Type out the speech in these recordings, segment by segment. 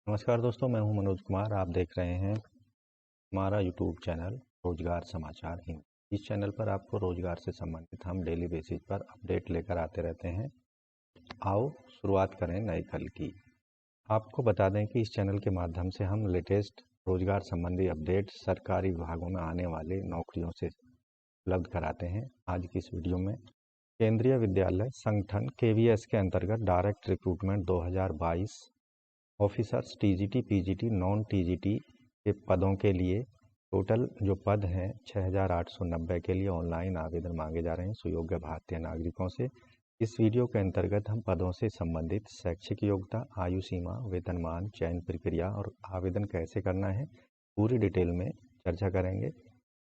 नमस्कार दोस्तों, मैं हूं मनोज कुमार। आप देख रहे हैं हमारा यूट्यूब चैनल रोजगार समाचार हिंदी। इस चैनल पर आपको रोजगार से संबंधित हम डेली बेसिस पर अपडेट लेकर आते रहते हैं। आओ शुरुआत करें नए कल की। आपको बता दें कि इस चैनल के माध्यम से हम लेटेस्ट रोजगार संबंधी अपडेट सरकारी विभागों में आने वाले नौकरियों से उपलब्ध कराते हैं। आज की इस वीडियो में केंद्रीय विद्यालय संगठन KVS के अंतर्गत direct recruitment 2022 officers TGT PGT non TGT के पदों के लिए टोटल जो पद हैं 6890 के लिए ऑनलाइन आवेदन मांगे जा रहे हैं सुयोग्य भारतीय नागरिकों से। इस वीडियो के अंतर्गत हम पदों से संबंधित शैक्षिक योग्यता, आयु सीमा, वेतनमान, चयन प्रक्रिया और आवेदन कैसे करना है पूरी डिटेल में चर्चा करेंगे।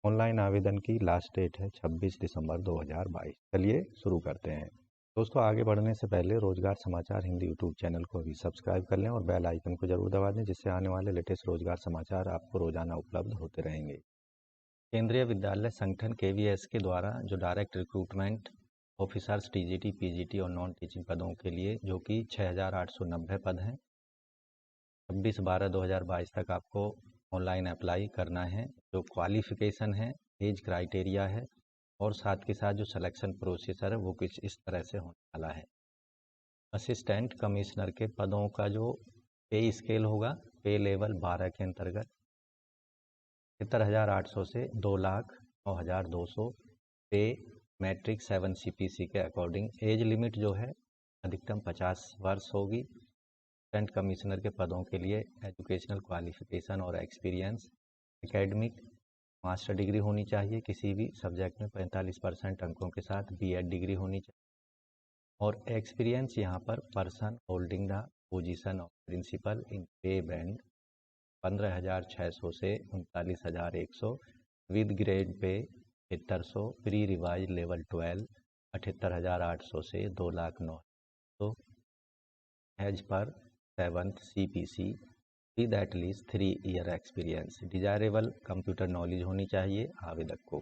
ऑनलाइन आवेदन की लास्ट डेट है 26 दिसंबर 2022। चलिए शुरू करते हैं। दोस्तों, आगे बढ़ने से पहले रोजगार समाचार हिंदी यूट्यूब चैनल को भी सब्सक्राइब कर लें और बेल आइकन को जरूर दबा दें, जिससे आने वाले लेटेस्ट रोजगार समाचार आपको रोजाना उपलब्ध होते रहेंगे। केंद्रीय विद्यालय संगठन KVS के द्वारा जो direct recruitment officers TGT PGT और नॉन टीचिंग पदों के लिए जो कि 6890 पद हैं, 26/12/2022 तक आपको ऑनलाइन अप्लाई करना है। जो क्वालिफिकेशन है, एज क्राइटेरिया है और साथ के साथ जो सिलेक्शन प्रोसीजर है वो कुछ इस तरह से होने वाला है। असिस्टेंट कमिश्नर के पदों का जो पे स्केल होगा, पे लेवल 12 के अंतर्गत 73,800 से 2,09,200 पे मैट्रिक 7 CPC के अकॉर्डिंग। एज लिमिट जो है अधिकतम 50 वर्ष होगी। असिस्टेंट कमिश्नर के पदों के लिए एजुकेशनल क्वालिफिकेशन और एक्सपीरियंस एकेडमिक मास्टर डिग्री होनी चाहिए, किसी भी सब्जेक्ट में 45% अंकों के साथ BEd डिग्री होनी चाहिए। और एक्सपीरियंस यहाँ पर person holding the position of principal in pay band 15,600 से 39,100 with grade pay 7300, pre revise level 12 78,800 से 2,09,000 एज पर 7th CPC with at least 3 year experience. Desirable computer knowledge होनी चाहिए आवेदक को।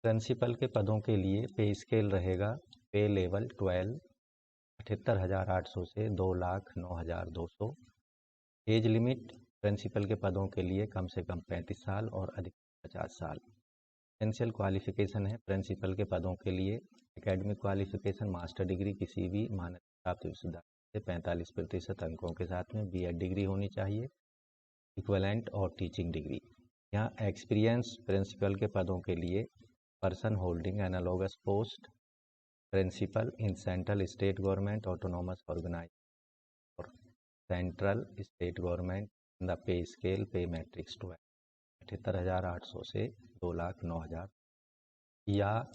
प्रिंसिपल के पदों के लिए पे स्केल रहेगा पे लेवल 12 78,800 से 2,09,200। एज लिमिट प्रिंसिपल के पदों के लिए कम से कम 35 साल और अधिक 50 साल। एसेंशियल क्वालिफिकेशन है प्रिंसिपल के पदों के लिए एकेडमिक क्वालिफिकेशन मास्टर डिग्री किसी भी मान्यता प्राप्त विश्वविद्यालय से 45% अंकों के साथ में BEd डिग्री होनी चाहिए, इक्विवेलेंट और टीचिंग डिग्री। यहाँ एक्सपीरियंस प्रिंसिपल के पदों के लिए person holding analogous post principal in central state government autonomous organisation और central state government in the pay scale pay matrix 78,800 से 2,09,000। या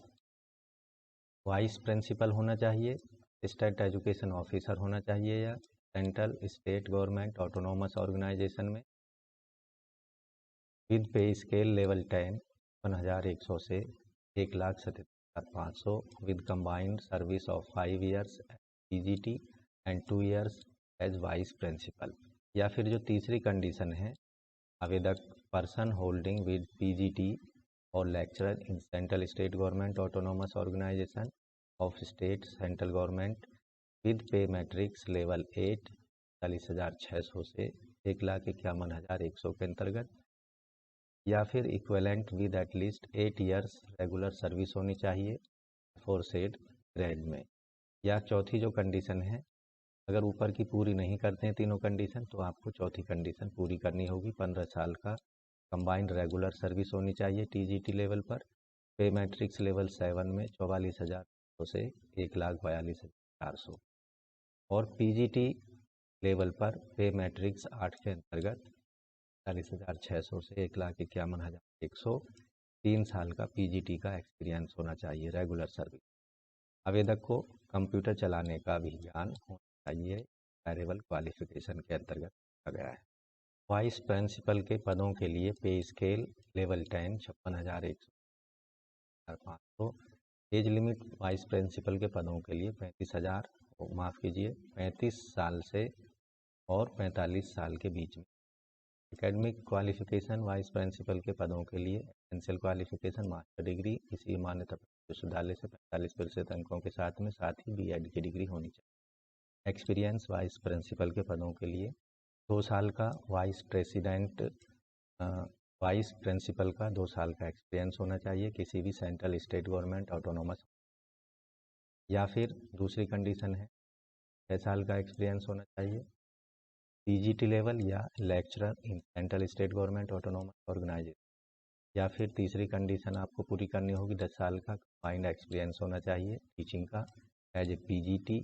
वाइस प्रिंसिपल होना चाहिए, असिस्टेंट एजुकेशन ऑफिसर होना चाहिए या central state government autonomous organisation में विद पे स्केल लेवल 10 5100 से 1,77,500 with combined service of 5 years PGT and 2 years as vice principal. या फिर जो तीसरी कंडीशन है, आवेदक पर्सन होल्डिंग विद PGT और lecturer in central state government autonomous organisation of state central government with pay matrix level 8 40,600 से 1,51,100 के अंतर्गत। या फिर equivalent with at least 8 years regular service होनी चाहिए फोरसेड ग्रेड में। या चौथी जो कंडीशन है, अगर ऊपर की पूरी नहीं करते हैं तीनों कंडीशन तो आपको चौथी कंडीशन पूरी करनी होगी। 15 साल का कंबाइंड रेगुलर सर्विस होनी चाहिए TGT लेवल पर, पे मैट्रिक्स लेवल 7 में 44,000 से 1,42,400 और PGT लेवल पर पे मैट्रिक्स 8 के अंतर्गत 40,600 से 1,51,100। 3 साल का PGT का एक्सपीरियंस होना चाहिए रेगुलर सर्विस। आवेदक को कंप्यूटर चलाने का भी ज्ञान होना चाहिए, डिजायरेबल क्वालिफिकेशन के अंतर्गत रखा गया है। वाइस प्रिंसिपल के पदों के लिए pay scale level 10 56,100 age limit vice principal के पदों के लिए 35 साल से और 45 साल के बीच में। एकेडमिक क्वालिफिकेशन वाइस प्रिंसिपल के पदों के लिए एसेंशियल क्वालिफिकेशन मास्टर डिग्री किसी मान्यता प्राप्त विश्वविद्यालय से 45% अंकों के साथ में, साथ ही BEd की डिग्री होनी चाहिए। एक्सपीरियंस वाइस प्रिंसिपल के पदों के लिए 2 साल का, वाइस प्रिंसिपल का 2 साल का एक्सपीरियंस होना चाहिए किसी भी सेंट्रल, स्टेट गवर्नमेंट, ऑटोनोमस। या फिर दूसरी कंडीशन है 6 साल का एक्सपीरियंस होना चाहिए पीजीटी लेवल या lecturer in central, state government, autonomous organisation. या फिर तीसरी कंडीशन आपको पूरी करनी होगी 10 साल का कंबाइंड एक्सपीरियंस होना चाहिए टीचिंग का एज ए पीजीटी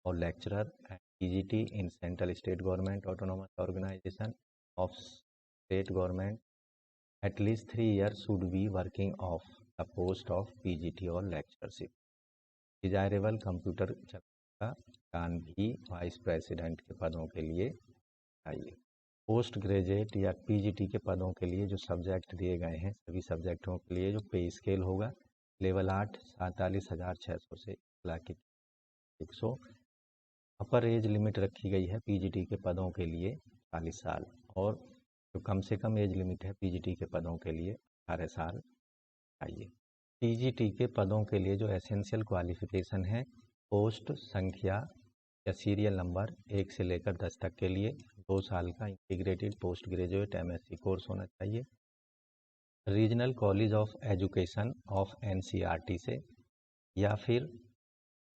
और lecturer and PGT in central, state government, autonomous organisation of state government. At least 3 years should be working of the post of PGT और लेक्चरशिप। डिजायरेबल कंप्यूटर का ज्ञान भी vice president के पदों के लिए चाहिए। पोस्ट ग्रेजुएट या पीजीटी के पदों के लिए जो सब्जेक्ट दिए गए हैं सभी सब्जेक्टों के लिए जो पे स्केल होगा लेवल 8 47,600 से 1,01,100। अपर एज लिमिट रखी गई है पीजीटी के पदों के लिए 40 साल और जो कम से कम एज लिमिट है पीजीटी के पदों के लिए 18 साल चाहिए। पीजीटी के पदों के लिए जो एसेंशियल क्वालिफिकेशन है पोस्ट संख्या या सीरियल नंबर 1 से लेकर 10 तक के लिए 2 साल का integrated post graduate MSc course होना चाहिए regional college of education of NCERT से, या फिर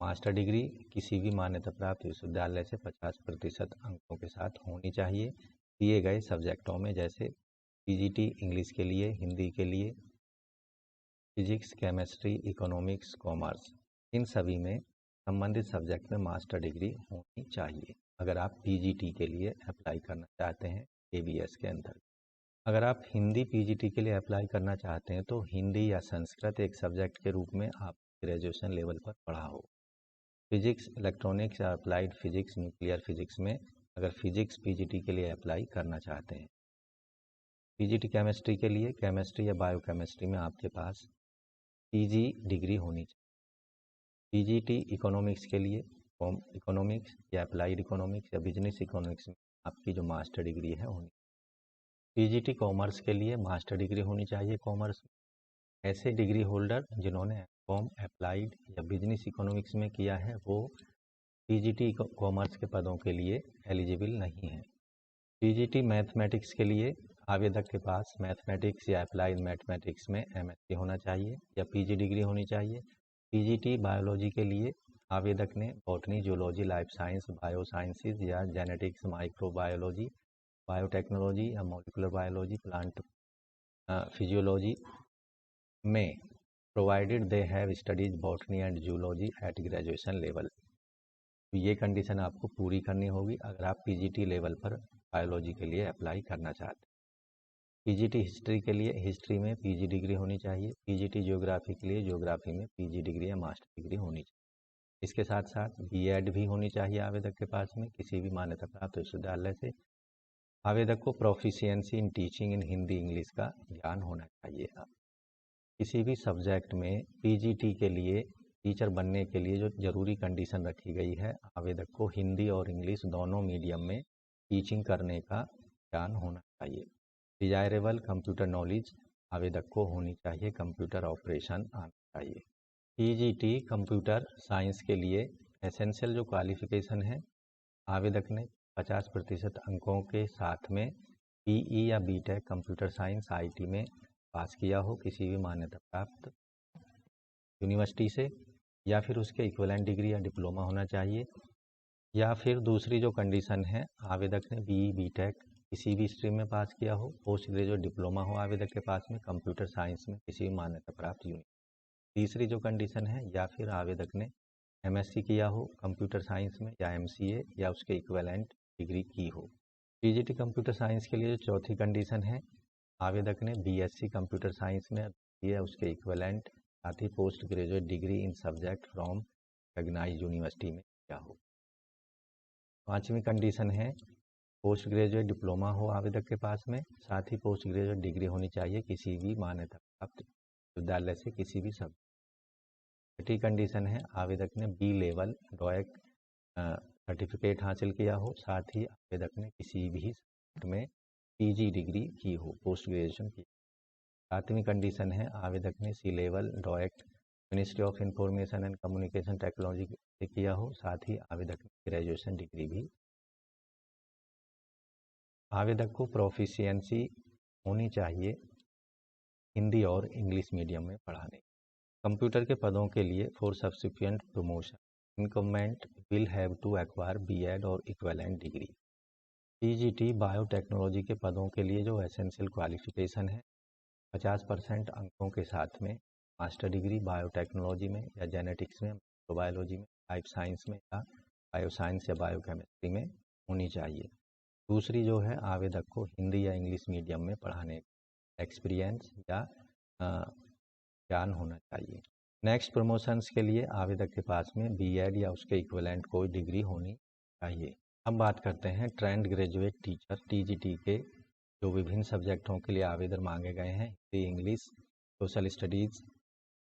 मास्टर डिग्री किसी भी मान्यता प्राप्त विश्वविद्यालय से 50% अंकों के साथ होनी चाहिए दिए गए सब्जेक्टों में, जैसे पीजीटी इंग्लिश के लिए, हिंदी के लिए, फिजिक्स, केमिस्ट्री, इकोनॉमिक्स, कॉमर्स, इन सभी में संबंधित सब्जेक्ट में मास्टर डिग्री होनी चाहिए अगर आप पीजीटी के लिए अप्लाई करना चाहते हैं एबीएस के अंदर। अगर आप हिंदी पीजीटी के लिए अप्लाई करना चाहते हैं तो हिंदी या संस्कृत एक सब्जेक्ट के रूप में आप ग्रेजुएशन लेवल पर पढ़ा हो। फिजिक्स, इलेक्ट्रॉनिक्स या अप्लाइड फिजिक्स, न्यूक्लियर फिजिक्स में अगर फिजिक्स पीजीटी के लिए अप्लाई करना चाहते हैं। पीजीटी केमिस्ट्री के लिए केमिस्ट्री या बायोकेमिस्ट्री में आपके पास पीजी डिग्री होनी चाहिए। पीजीटी इकोनॉमिक्स के लिए इकोनॉमिक्स या अप्लाइड इकोनॉमिक्स या बिजनेस इकोनॉमिक्स में आपकी जो मास्टर डिग्री है होनी। पीजीटी कॉमर्स के लिए मास्टर डिग्री होनी चाहिए कॉमर्स में। ऐसे डिग्री होल्डर जिन्होंने कॉम, अप्लाइड या बिजनेस इकोनॉमिक्स में किया है वो पीजीटी कॉमर्स के पदों के लिए एलिजिबल नहीं है। पीजीटी मैथमेटिक्स के लिए आवेदक के पास मैथमेटिक्स या अप्लाइड मैथमेटिक्स में एमएससी होना चाहिए या पीजी डिग्री होनी चाहिए। पीजीटी बायोलॉजी के लिए आवेदक ने botany, zoology, life science, bio sciences या जेनेटिक्स, माइक्रोबायोलॉजी, बायोटेक्नोलॉजी या मॉलिकुलर बायोलॉजी, प्लांट फिजियोलॉजी में provided they have studies botany and zoology at graduation level. तो ये कंडीशन आपको पूरी करनी होगी अगर आप पीजीटी लेवल पर बायोलॉजी के लिए अप्लाई करना चाहते हैं। पीजीटी हिस्ट्री के लिए हिस्ट्री में पीजी डिग्री होनी चाहिए। पीजीटी ज्योग्राफी के लिए ज्योग्राफी में पीजी डिग्री या मास्टर डिग्री होनी चाहिए। इसके साथ साथ बीएड भी होनी चाहिए आवेदक के पास में किसी भी मान्यता प्राप्त विश्वविद्यालय से। आवेदक को proficiency in teaching in Hindi English का ज्ञान होना चाहिए। किसी भी सब्जेक्ट में पीजीटी के लिए टीचर बनने के लिए जो जरूरी कंडीशन रखी गई है आवेदक को हिंदी और इंग्लिश दोनों मीडियम में टीचिंग करने का ज्ञान होना चाहिए। डिजायरेबल कंप्यूटर नॉलेज आवेदक को होनी चाहिए, कंप्यूटर ऑपरेशन आना चाहिए। पीजीटी कंप्यूटर साइंस के लिए एसेंशियल जो क्वालिफिकेशन है आवेदक ने 50% अंकों के साथ में पीई या बीटेक कंप्यूटर साइंस आईटी में पास किया हो किसी भी मान्यता प्राप्त यूनिवर्सिटी से, या फिर उसके इक्विवेलेंट डिग्री या डिप्लोमा होना चाहिए। या फिर दूसरी जो कंडीशन है आवेदक ने बीई बीटेक किसी भी स्ट्रीम में पास किया हो, पोस्ट ग्रेजुएट डिप्लोमा हो आवेदक के पास में कंप्यूटर साइंस में किसी भी मान्यता प्राप्त यूनिवर्सिटी। तीसरी जो कंडीशन है या फिर आवेदक ने एमएससी किया हो कंप्यूटर साइंस में या एमसीए या उसके इक्विवेलेंट डिग्री की हो। पीजीटी कंप्यूटर साइंस के लिए जो चौथी कंडीशन है आवेदक ने बीएससी कंप्यूटर साइंस में या उसके इक्विवेलेंट साथ ही post graduate degree in subject from recognised university में किया हो। पांचवी कंडीशन है पोस्ट ग्रेजुएट डिप्लोमा हो आवेदक के पास में, साथ ही पोस्ट ग्रेजुएट डिग्री होनी चाहिए किसी भी मान्यता प्राप्त विश्वविद्यालय से किसी भी सब्जेक्ट। छठी कंडीशन है आवेदक ने बी लेवल डॉएक सर्टिफिकेट हासिल किया हो, साथ ही आवेदक ने किसी भी सब्जेक्ट में पीजी डिग्री की हो, पोस्ट ग्रेजुएशन की। सातवीं कंडीशन है आवेदक ने C level DOEACC ministry of information and communication technology से किया हो, साथ ही आवेदक ने ग्रेजुएशन डिग्री भी। आवेदक को प्रोफिशिएंसी होनी चाहिए हिंदी और इंग्लिश मीडियम में पढ़ाने। कंप्यूटर के पदों के लिए for subsequent promotion incumbent will have to acquire BEd और इक्विवेलेंट डिग्री। टीजीटी बायोटेक्नोलॉजी के पदों के लिए जो एसेंशियल क्वालिफिकेशन है 50% अंकों के साथ में मास्टर डिग्री बायोटेक्नोलॉजी में या जेनेटिक्स में, माइक्रोबायोलॉजी में, लाइफ साइंस में या बायोसाइंस या बायोकेमिस्ट्री में होनी चाहिए। दूसरी जो है आवेदक को हिंदी या इंग्लिश मीडियम में पढ़ाने एक्सपीरियंस या ज्ञान होना चाहिए। नेक्स्ट प्रमोशंस के लिए आवेदक के पास में बीएड या उसके इक्विवेलेंट कोई डिग्री होनी चाहिए। अब बात करते हैं ट्रेंड ग्रेजुएट टीचर टीजीटी के जो विभिन्न सब्जेक्टों के लिए आवेदन मांगे गए हैं। Hindi, English, social studies,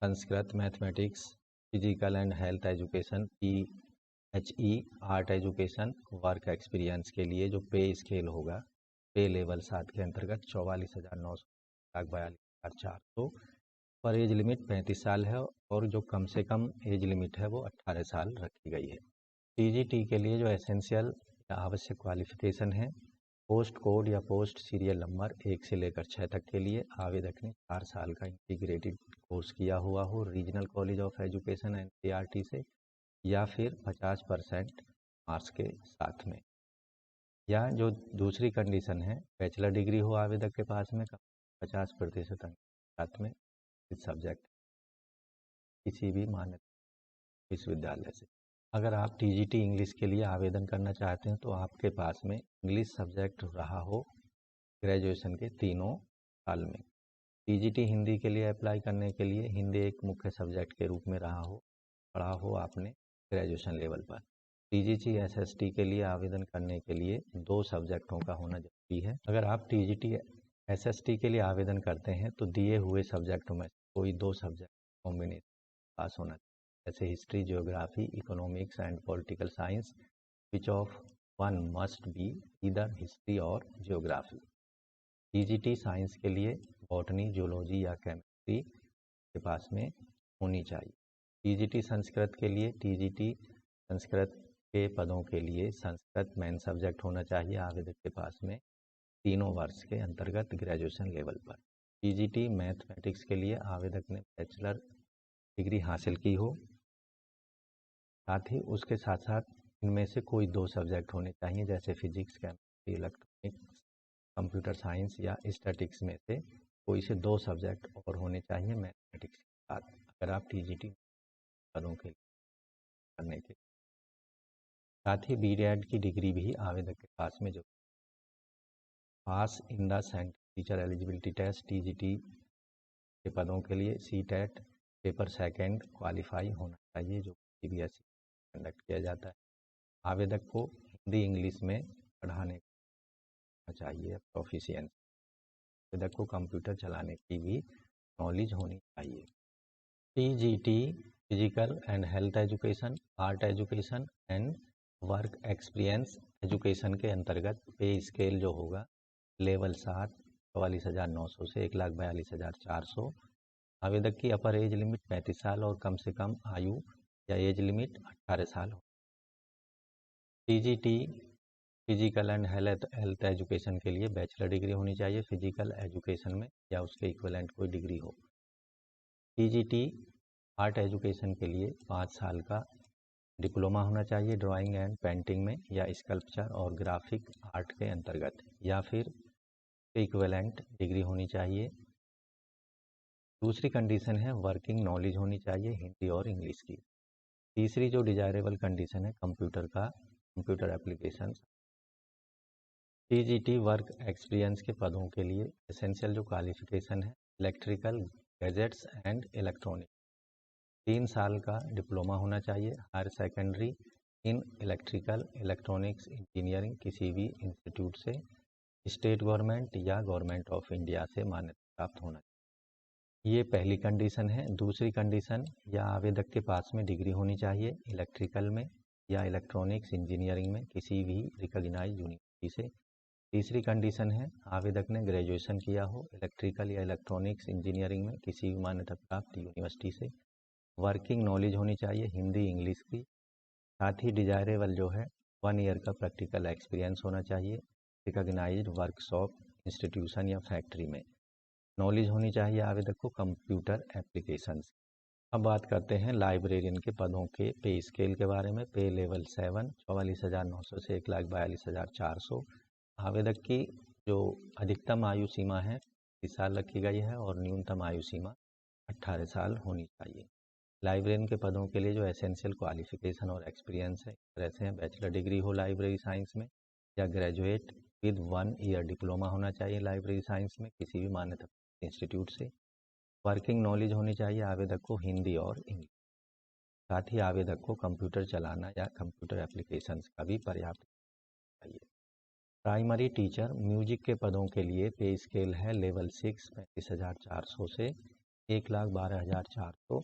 Sanskrit, mathematics, physical and health education, PHE, art education, work experience के लिए जो पे स्केल होगा पे लेवल 7 के अंतर्गत 44,900 42,400 पर एज लिमिट 35 साल है और जो कम से कम एज लिमिट है वो 18 साल रखी गई है। टीजीटी के लिए जो एसेंशियल या आवश्यक क्वालिफिकेशन है पोस्ट कोड या पोस्ट सीरियल नंबर 1 से लेकर 6 तक के लिए आवेदक ने 4 साल का इंटीग्रेटेड कोर्स किया हुआ हो regional college of education NCERT से या फिर 50% मार्क्स के साथ में, या जो दूसरी कंडीशन है बैचलर डिग्री हो आवेदक के पास में 50% अंक के साथ में इस सब्जेक्ट किसी भी मान्यता विश्वविद्यालय से। अगर आप टीजीटी इंग्लिश के लिए आवेदन करना चाहते हैं तो आपके पास में इंग्लिश सब्जेक्ट रहा हो ग्रेजुएशन के तीनों साल में। टीजीटी हिंदी के लिए अप्लाई करने के लिए हिंदी एक मुख्य सब्जेक्ट के रूप में रहा हो, पढ़ा हो आपने ग्रेजुएशन लेवल पर। टीजीटी SST के लिए आवेदन करने के लिए 2 सब्जेक्टों का होना जरूरी है। अगर आप टीजीटी SST के लिए आवेदन करते हैं तो दिए हुए सब्जेक्टों में कोई 2 सब्जेक्ट कॉम्बिनेशन पास होना चाहिए, जैसे history, geography, economics and political science, which of one must be either history और जियोग्राफी। टीजीटी साइंस के लिए बॉटनी, जूलॉजी या केमिस्ट्री के पास में होनी चाहिए। टीजीटी संस्कृत के लिए टीजीटी संस्कृत के पदों के लिए संस्कृत मेन सब्जेक्ट होना चाहिए आवेदक के पास में 3 वर्ष के अंतर्गत ग्रेजुएशन लेवल पर। टीजीटी मैथमेटिक्स के लिए आवेदक ने बैचलर डिग्री हासिल की हो, साथ ही उसके साथ साथ इनमें से कोई 2 सब्जेक्ट होने चाहिए जैसे physics, chemistry, electronics, computer science या स्टैटिक्स में से कोई से 2 सब्जेक्ट और होने चाहिए मैथमेटिक्स के साथ अगर आप टीजीटी पदों के लिए करने के। साथ ही BEd की डिग्री भी आवेदक के पास में जो pass in the central teacher eligibility test TGT के पदों के लिए CTET पेपर सेकंड क्वालिफाई होना चाहिए जो CBSE कंडक्ट किया जाता है। आवेदक को हिंदी इंग्लिश में पढ़ाने चाहिए प्रोफिशिएंसी। आवेदक को कंप्यूटर चलाने की भी नॉलेज होनी चाहिए। TGT physical and health education, art education and work experience education के अंतर्गत पे स्केल जो होगा लेवल 7 44,900 से 1,42,400। आवेदक की अपर एज लिमिट 35 साल और कम से कम आयु या एज लिमिट 18 साल हो। TGT physical and health education के लिए बैचलर डिग्री होनी चाहिए फिजिकल एजुकेशन में या उसके इक्विवेलेंट कोई डिग्री हो। टीजीटी आर्ट एजुकेशन के लिए 5 साल का डिप्लोमा होना चाहिए ड्राइंग एंड पेंटिंग में या स्कल्पचर और ग्राफिक आर्ट के अंतर्गत, या फिर इक्विवेलेंट डिग्री होनी चाहिए। दूसरी कंडीशन है वर्किंग नॉलेज होनी चाहिए हिंदी और इंग्लिश की। तीसरी जो डिजायरेबल कंडीशन है computer application. TGT work experience के पदों के लिए एसेंशियल जो क्वालिफिकेशन है इलेक्ट्रिकल गैजेट्स एंड इलेक्ट्रॉनिक 3 साल का डिप्लोमा होना चाहिए higher secondary in electrical electronics engineering किसी भी इंस्टीट्यूट से स्टेट गवर्नमेंट या गवर्नमेंट ऑफ इंडिया से मान्यता प्राप्त होना चाहिए। ये पहली कंडीशन है। दूसरी कंडीशन या आवेदक के पास में डिग्री होनी चाहिए इलेक्ट्रिकल में या इलेक्ट्रॉनिक्स इंजीनियरिंग में किसी भी रिकॉग्नाइज्ड यूनिवर्सिटी से। तीसरी कंडीशन है आवेदक ने ग्रेजुएशन किया हो इलेक्ट्रिकल या इलेक्ट्रॉनिक्स इंजीनियरिंग में किसी भी मान्यता प्राप्त यूनिवर्सिटी से। वर्किंग नॉलेज होनी चाहिए हिंदी इंग्लिश की। साथ ही डिजायरेबल जो है 1 ईयर का प्रैक्टिकल एक्सपीरियंस होना चाहिए रिकॉग्नाइज्ड वर्कशॉप इंस्टीट्यूशन या फैक्ट्री में। नॉलेज होनी चाहिए आवेदक को कंप्यूटर एप्लीकेशन। अब बात करते हैं लाइब्रेरियन के पदों के पे स्केल के बारे में। पे लेवल 7 44,900 से 1,42,400। आवेदक की जो अधिकतम आयु सीमा है 30 साल रखी गई है और न्यूनतम आयु सीमा 18 साल होनी चाहिए। लाइब्रेरियन के पदों के लिए जो एसेंशियल क्वालिफिकेशन और एक्सपीरियंस है इस तरह से है। बैचलर डिग्री हो लाइब्रेरी साइंस में या ग्रेजुएट विद 1 ईयर डिप्लोमा होना चाहिए लाइब्रेरी साइंस में किसी भी मान्यता इंस्टीट्यूट से। वर्किंग नॉलेज होनी चाहिए आवेदक को हिंदी और इंग्लिश। साथ ही आवेदक को कंप्यूटर चलाना या कंप्यूटर एप्लीकेशंस का भी पर्याप्त चाहिए। प्राइमरी टीचर म्यूजिक के पदों के लिए पे स्केल है लेवल 6 35,400 से 1,12,400।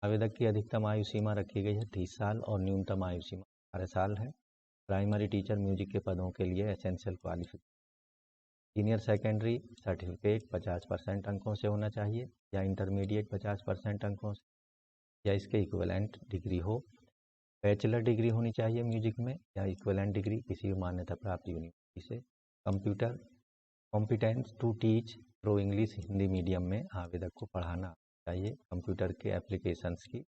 आवेदक की अधिकतम आयु सीमा रखी गई है 30 साल और न्यूनतम आयु सीमा 18 साल है। प्राइमरी टीचर म्यूजिक के पदों के लिए essential qualification senior secondary certificate 50% अंकों से होना चाहिए या इंटरमीडिएट 50% अंकों से या इसके इक्विवेलेंट डिग्री हो। बैचलर डिग्री होनी चाहिए म्यूजिक में या इक्विवेलेंट डिग्री किसी भी मान्यता प्राप्त यूनिवर्सिटी से। Computer competence to teach through English Hindi medium में आवेदक को पढ़ाना चाहिए। कंप्यूटर के एप्लीकेशंस की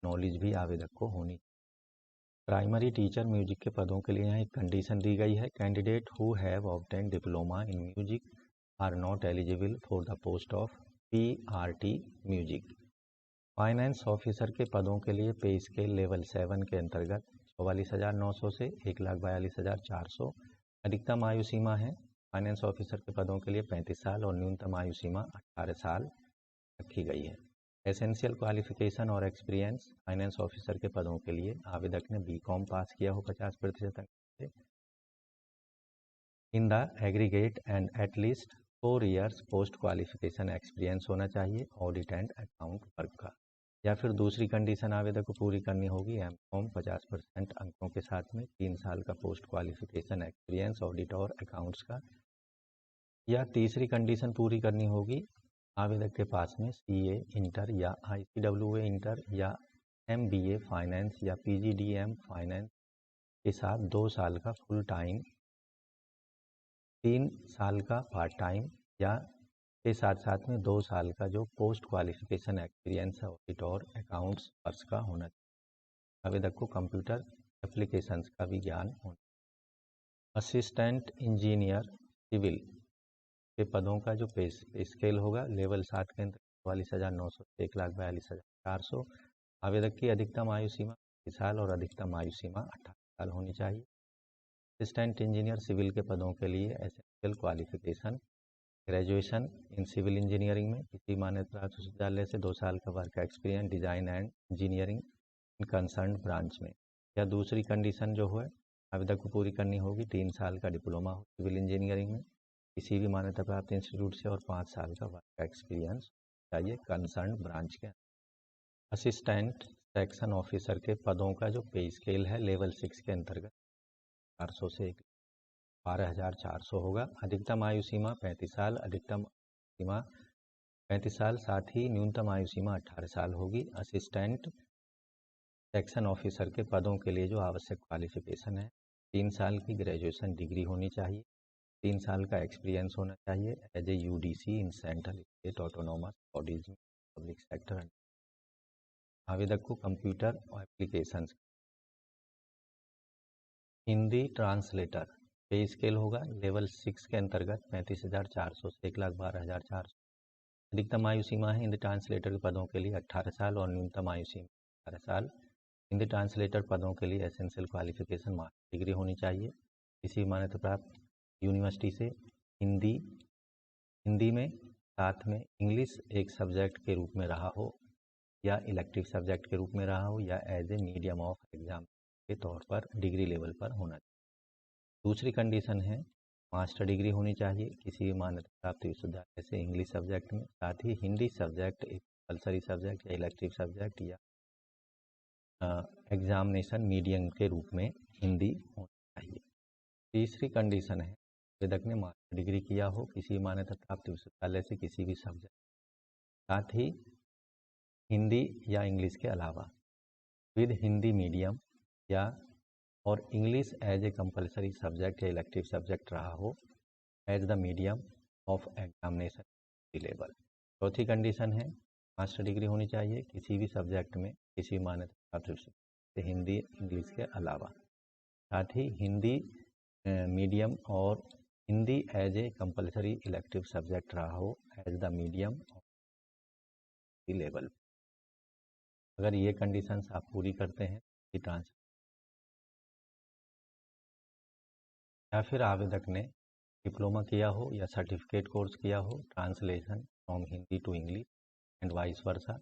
नॉलेज भी आवेदक को होनी। प्राइमरी टीचर म्यूजिक के पदों के लिए यहाँ एक कंडीशन दी गई है। Candidate who have obtain diploma in music are not eligible for the post of PRT music. Finance officer के पदों के लिए पे स्केल लेवल 7 के अंतर्गत 44,900 से 1,42,400। अधिकतम आयु सीमा है फाइनेंस ऑफिसर के पदों के लिए 35 साल और न्यूनतम आयु सीमा 18 साल रखी गई है। एसेंशियल क्वालिफिकेशन और एक्सपीरियंस फाइनेंस ऑफिसर के पदों के लिए आवेदक ने BCom पास किया हो 50% अंक से in the aggregate and at least 4 years post qualification experience होना चाहिए ऑडिट एंड अकाउंट वर्क का। या फिर दूसरी कंडीशन आवेदक को पूरी करनी होगी MCom 50% अंकों के साथ में 3 साल का पोस्ट क्वालिफिकेशन एक्सपीरियंस ऑडिट और अकाउंट्स का। या तीसरी कंडीशन पूरी करनी होगी आवेदक के पास में CA इंटर या ICWA इंटर या MBA फाइनेंस या PGDM फाइनेंस के साथ 2 साल का फुल टाइम 3 साल का पार्ट टाइम या के साथ साथ में 2 साल का जो पोस्ट क्वालिफिकेशन एक्सपीरियंस है ऑडिट और अकाउंट्स वर्ष का होना चाहिए। आवेदक को कंप्यूटर एप्लीकेशंस का भी ज्ञान होना। असिस्टेंट इंजीनियर सिविल के पदों का जो पे स्केल होगा लेवल 7 के अंतर्गत 44,900 से 1,42,400। आवेदक की अधिकतम आयु सीमा 30 साल और अधिकतम आयु सीमा 18 साल होनी चाहिए। असिस्टेंट इंजीनियर सिविल के पदों के लिए essential qualification graduation in civil engineering में किसी मान्यता प्राप्त विश्वविद्यालय से 2 साल का work experience design and engineering in concern branch में। या दूसरी कंडीशन जो है आवेदक को पूरी करनी होगी 3 साल का डिप्लोमा हो सिविल इंजीनियरिंग में किसी भी मान्यता प्राप्त इंस्टीट्यूट से और 5 साल का वर्क एक्सपीरियंस चाहिए कंसर्न ब्रांच के। असिस्टेंट सेक्शन ऑफिसर के पदों का जो पे स्केल है लेवल 6 के अंतर्गत 400 से 12,400 होगा। अधिकतम आयु सीमा 35 साल अधिकतम सीमा 35 साल साथ ही न्यूनतम आयु सीमा 18 साल होगी। असिस्टेंट सेक्शन ऑफिसर के पदों के लिए जो आवश्यक क्वालिफिकेशन है 3 साल की ग्रेजुएशन डिग्री होनी चाहिए 3 साल का एक्सपीरियंस होना चाहिए as a UDC in central state autonomous bodies में पब्लिक सेक्टर। आवेदक को कंप्यूटर और applications Hindi translator pay scale होगा लेवल 6 के अंतर्गत 35,400 से 1,12,400। अधिकतम आयु सीमा है हिंदी ट्रांसलेटर के पदों के लिए 18 साल और न्यूनतम आयु सीमा 18 साल। हिंदी ट्रांसलेटर पदों के लिए एसेंशियल क्वालिफिकेशन मास्टर डिग्री होनी चाहिए किसी मान्यता प्राप्त यूनिवर्सिटी से। हिंदी में साथ में इंग्लिश एक सब्जेक्ट के रूप में रहा हो या इलेक्टिव सब्जेक्ट के रूप में रहा हो या as a medium of exam के तौर पर डिग्री लेवल पर होना चाहिए। दूसरी कंडीशन है मास्टर डिग्री होनी चाहिए किसी भी मान्यता प्राप्त विश्वविद्यालय से इंग्लिश सब्जेक्ट में। साथ ही हिंदी सब्जेक्ट एक कंपल्सरी सब्जेक्ट या इलेक्टिव सब्जेक्ट या एग्जामिनेशन मीडियम के रूप में हिंदी होनी चाहिए। तीसरी कंडीशन है आवेदक ने मास्टर डिग्री किया हो किसी मान्यता प्राप्त विश्वविद्यालय से किसी भी सब्जेक्ट। साथ ही हिंदी या इंग्लिश के अलावा विद हिंदी मीडियम या और English as a compulsory subject या इलेक्टिव सब्जेक्ट रहा हो as the medium of examination level. चौथी कंडीशन है मास्टर डिग्री होनी चाहिए किसी भी सब्जेक्ट में किसी मान्यता प्राप्त विश्वविद्यालय से हिंदी इंग्लिश के अलावा। साथ ही हिंदी मीडियम और Hindi as a compulsory elective subject रहा हो as the medium of level. अगर ये कंडीशंस आप पूरी करते हैं तो ट्रांसफर या फिर आवेदक ने डिप्लोमा किया हो या सर्टिफिकेट कोर्स किया हो translation from Hindi to English and vice versa.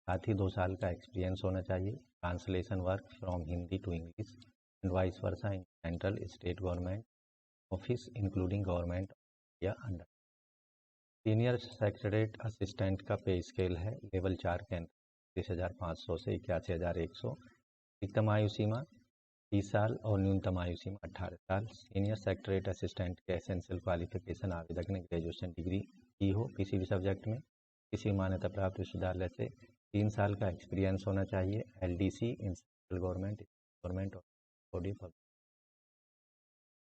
साथ ही 2 साल का एक्सपीरियंस होना चाहिए translation work from Hindi to English and vice versa in central state government office including government या अंडर। सीनियर सेक्रेटरीट असिस्टेंट का पे स्केल है लेवल 4 के अंदर 30,500 से 81,100। अधिकतम आयु सीमा 30 साल और न्यूनतम आयु सीमा 18 साल। सीनियर सेक्रेटरीट असिस्टेंट के एसेंशियल क्वालिफिकेशन आवेदक ने ग्रेजुएशन डिग्री की हो किसी भी सब्जेक्ट में किसी मान्यता प्राप्त विश्वविद्यालय से 3 साल का एक्सपीरियंस होना चाहिए LDC इन सेंट्रल गवर्नमेंट और बॉडी पब्लिक।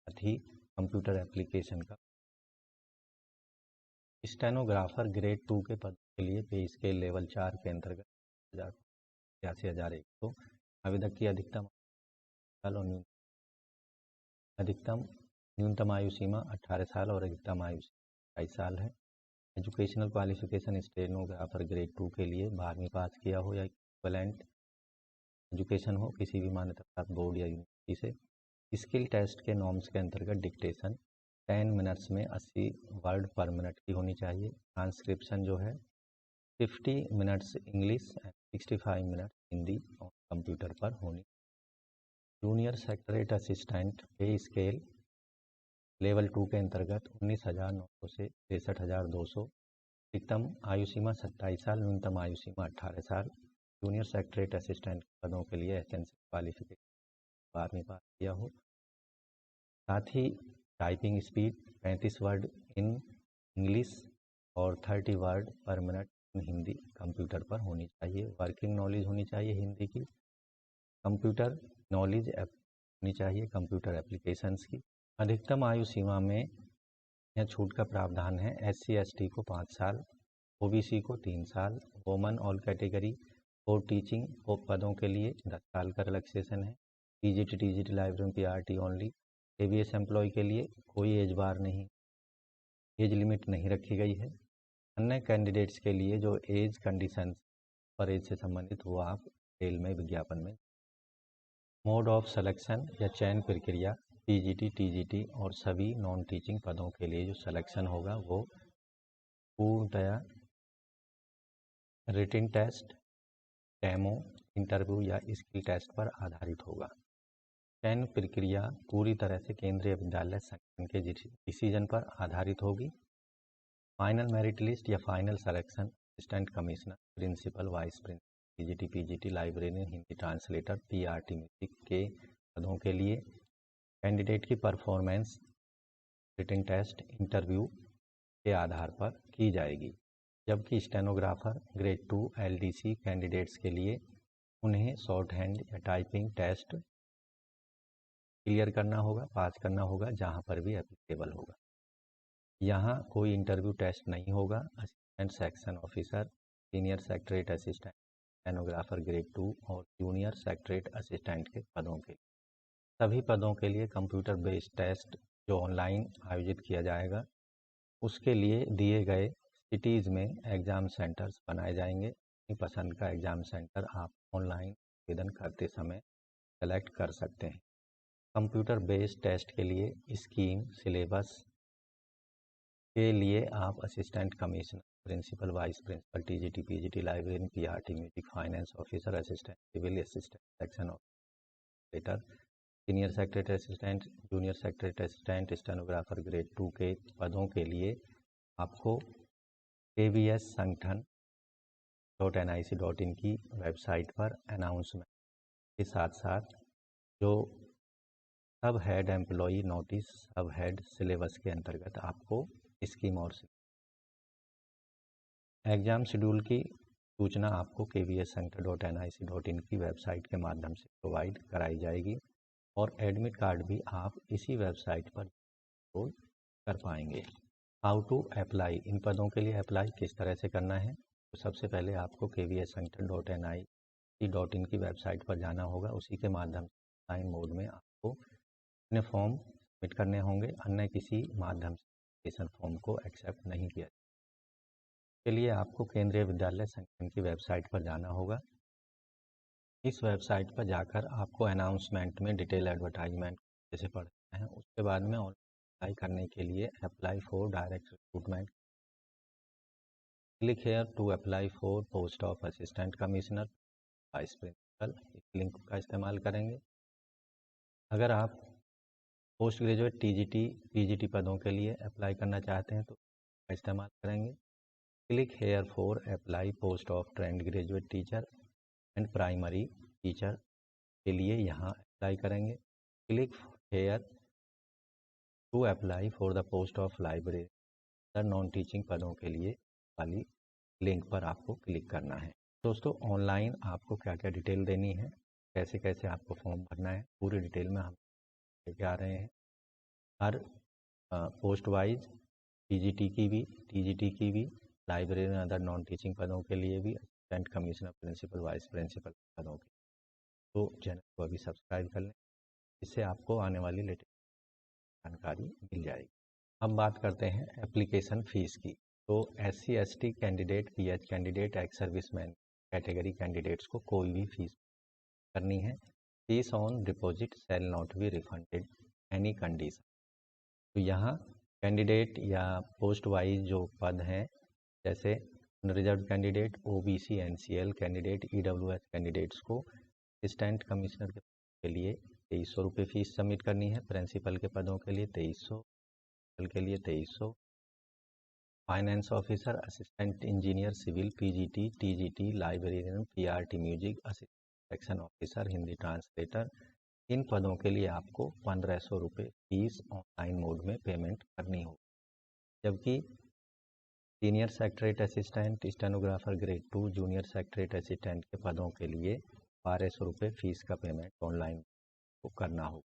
साथ ही कंप्यूटर एप्लीकेशन का स्टेनोग्राफर ग्रेड 2 के पद के लिए पे स्केल लेवल 4 के अंतर्गत 81,100। आवेदक की अधिकतम साल और न्यूनतम आयु सीमा 18 साल और अधिकतम आयु 22 साल है। एजुकेशनल क्वालिफिकेशन स्टेनोग्राफर ग्रेड 2 के लिए 12वीं पास किया हो या इक्विवेलेंट एजुकेशन हो किसी भी मान्यता प्राप्त बोर्ड या यूनिवर्सिटी से। स्किल टेस्ट के नॉर्म्स के अंतर्गत डिक्टेशन 10 मिनट्स में 80 वर्ड पर मिनट की होनी चाहिए। ट्रांसक्रिप्शन जो है 50 minutes English and 65 minute Hindi और कंप्यूटर पर होनी। जूनियर सेक्रेटरीट असिस्टेंट पे स्केल लेवल 2 के अंतर्गत 19,900 से 63,200। अधिकतम आयु सीमा 27 साल न्यूनतम आयु सीमा 18 साल। जूनियर सेक्रेटरीट असिस्टेंट पदों के लिए एसेंशियल क्वालिफिकेशन 12वीं पास किया हो। साथ ही typing speed 35 word in English और 30 वर्ड पर मिनट इन हिंदी कंप्यूटर पर होनी चाहिए। वर्किंग नॉलेज होनी चाहिए हिंदी की। कंप्यूटर नॉलेज होनी चाहिए कंप्यूटर एप्लीकेशंस की। अधिकतम आयु सीमा में यह छूट का प्रावधान है SC/ST को 5 साल, OBC को 3 साल, वोमन ऑल कैटेगरी और टीचिंग पदों के लिए 10 साल का रिलैक्सेशन है। TGT library PRT only. ABS employ के लिए कोई एज बार नहीं, एज लिमिट नहीं रखी गई है। अन्य कैंडिडेट्स के लिए जो एज कंडीशन पर एज से संबंधित वो आप डिटेल में विज्ञापन में। मोड ऑफ सिलेक्शन या चयन प्रक्रिया PGT TGT और सभी नॉन टीचिंग पदों के लिए जो सिलेक्शन होगा वो पूर्णतया रिटन टेस्ट, डेमो, इंटरव्यू या स्किल टेस्ट पर आधारित होगा। चयन प्रक्रिया पूरी तरह से केंद्रीय विद्यालय संगठन के डिसीजन पर आधारित होगी। फाइनल मेरिट लिस्ट या final selection assistant commissioner, principal, vice principal, TGT PGT librarian, Hindi translator, PRT music के पदों के लिए कैंडिडेट की परफॉर्मेंस रिटन टेस्ट, इंटरव्यू के आधार पर की जाएगी। जबकि स्टेनोग्राफर ग्रेड 2 LDC कैंडिडेट्स के लिए उन्हें शॉर्ट हैंड या टाइपिंग टेस्ट क्लियर करना होगा, पास करना होगा जहां पर भी एप्लीकेबल होगा। यहाँ कोई इंटरव्यू टेस्ट नहीं होगा। Assistant section officer, senior secretariat assistant, stenographer grade 2 और जूनियर सेक्रेटरीट असिस्टेंट के पदों के सभी पदों के लिए कंप्यूटर बेस्ड टेस्ट जो ऑनलाइन आयोजित किया जाएगा उसके लिए दिए गए सिटीज़ में एग्ज़ाम सेंटर्स बनाए जाएंगे। अपनी पसंद का एग्ज़ाम सेंटर आप ऑनलाइन आवेदन करते समय सेलेक्ट कर सकते हैं। कंप्यूटर बेस्ड टेस्ट के लिए स्कीम सिलेबस के लिए आप assistant commissioner, principal, vice principal, TGT PGT librarian, PRT music, finance officer, assistant civil, assistant section officer, senior secretary assistant, junior secretary assistant, stenographer grade 2 के पदों के लिए आपको KVS संगठन.nic.in की वेबसाइट पर अनाउंसमेंट के साथ साथ जो सब हेड एम्प्लॉई नोटिस, सब हेड सिलेबस के अंतर्गत आपको स्कीम और एग्ज़ाम शेड्यूल की सूचना आपको kvscenter.nic.in की वेबसाइट के माध्यम से प्रोवाइड कराई जाएगी और एडमिट कार्ड भी आप इसी वेबसाइट पर डाउनलोड कर पाएंगे। हाउ टू अप्लाई, इन पदों के लिए अप्लाई किस तरह से करना है, तो सबसे पहले आपको kvscenter.nic.in की वेबसाइट पर जाना होगा। उसी के माध्यम से ऑनलाइन मोड में आपको अपने फॉर्म सबमिट करने होंगे, अन्य किसी माध्यम से एप्लीकेशन फॉर्म को एक्सेप्ट नहीं किया। के लिए आपको केंद्रीय विद्यालय संगठन की वेबसाइट पर जाना होगा। इस वेबसाइट पर जाकर आपको अनाउंसमेंट में डिटेल एडवर्टाइजमेंट जैसे पढ़ते हैं, उसके बाद में अप्लाई करने के लिए apply for direct recruitment, click here to apply for post of assistant commissioner vice principal, इस लिंक का इस्तेमाल करेंगे। अगर आप पोस्ट ग्रेजुएट टीजीटी पीजीटी पदों के लिए अप्लाई करना चाहते हैं तो इसका इस्तेमाल करेंगे। Click here for apply post of trained graduate teacher and primary teacher के लिए यहाँ अप्लाई करेंगे। Click here to apply for the post of library non teaching पदों के लिए वाली लिंक पर आपको क्लिक करना है। दोस्तों, ऑनलाइन आपको क्या क्या डिटेल देनी है, कैसे कैसे आपको फॉर्म भरना है, पूरी डिटेल में हम लेके आ रहे हैं। हर पोस्ट वाइज पीजीटी की भी, टीजीटी की भी, लाइब्रेरी अदर नॉन टीचिंग पदों के लिए भी, assistant commissioner, principal, vice principal पदों के, तो चैनल को अभी सब्सक्राइब कर लें, इससे आपको आने वाली लेटेस्ट जानकारी मिल जाएगी। अब बात करते हैं एप्लीकेशन फ़ीस की। तो SC ST candidate, PH candidate, ex serviceman category candidates को कोई भी फीस करनी है। Fees on deposit shall not be refunded any condition. तो यहाँ कैंडिडेट या पोस्ट वाइज जो पद हैं, जैसे reserve candidate, OBC NCL candidate, EWS candidates को असिस्टेंट कमिश्नर के लिए 2300 रुपये फीस सबमिट करनी है, प्रिंसिपल के पदों के लिए 2300, के लिए 2300, finance officer, assistant engineer civil, PGT, TGT, librarian, PRT music, assistant section officer, Hindi translator, इन पदों के लिए आपको 1500 रुपये फीस ऑनलाइन मोड में पेमेंट करनी होगी। जबकि senior secretary assistant, stenographer grade 2, junior secretary assistant के पदों के लिए 1200 रुपये फीस का पेमेंट ऑनलाइन को करना होगा।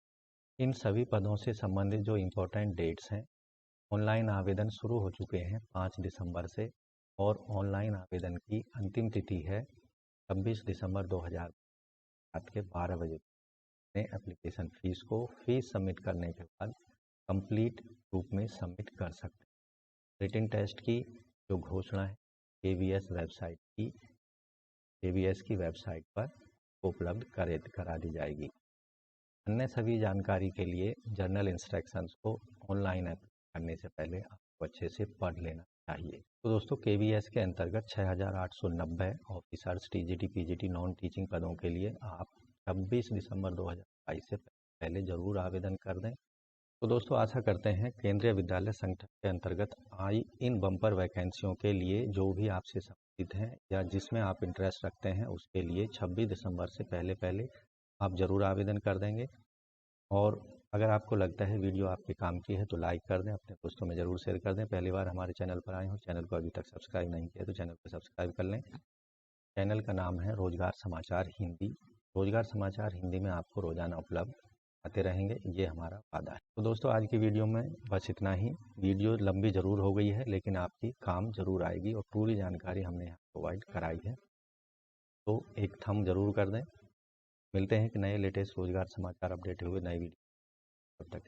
इन सभी पदों से संबंधित जो इम्पोर्टेंट डेट्स हैं, ऑनलाइन आवेदन शुरू हो चुके हैं 5 दिसंबर से, और ऑनलाइन आवेदन की अंतिम तिथि है 26 दिसंबर 2000 रात के 12 बजे। अपने एप्लीकेशन फ़ीस को फीस सबमिट करने के बाद कंप्लीट रूप में सबमिट कर सकते हैं। रिटन टेस्ट की जो घोषणा है KVS की वेबसाइट पर उपलब्ध करा दी जाएगी। अन्य सभी जानकारी के लिए जर्नल इंस्ट्रक्शंस को ऑनलाइन अप्लाई करने से पहले आपको अच्छे से पढ़ लेना चाहिए। तो दोस्तों, KVS के अंतर्गत 6890 officers TGT PGT non teaching पदों के लिए आप 26 दिसंबर 2022 से पहले ज़रूर आवेदन कर दें। तो दोस्तों, आशा करते हैं केंद्रीय विद्यालय संगठन के अंतर्गत आई इन बम्पर वैकेंसियों के लिए जो भी आपसे संबंधित हैं या जिसमें आप इंटरेस्ट रखते हैं, उसके लिए 26 दिसंबर से पहले आप ज़रूर आवेदन कर देंगे। और अगर आपको लगता है वीडियो आपके काम की है तो लाइक कर दें, अपने दोस्तों में ज़रूर शेयर कर दें। पहली बार हमारे चैनल पर आए हो, चैनल को अभी तक सब्सक्राइब नहीं किया तो चैनल को सब्सक्राइब कर लें। चैनल का नाम है रोजगार समाचार हिंदी। रोजगार समाचार हिंदी में आपको रोजाना उपलब्ध आते रहेंगे, ये हमारा वादा है। तो दोस्तों, आज की वीडियो में बस इतना ही। वीडियो लंबी ज़रूर हो गई है, लेकिन आपकी काम ज़रूर आएगी और पूरी जानकारी हमने यहाँ प्रोवाइड कराई है, तो एक थंब ज़रूर कर दें। मिलते हैं कि नए लेटेस्ट रोजगार समाचार अपडेट हुए नए वीडियो, तब तक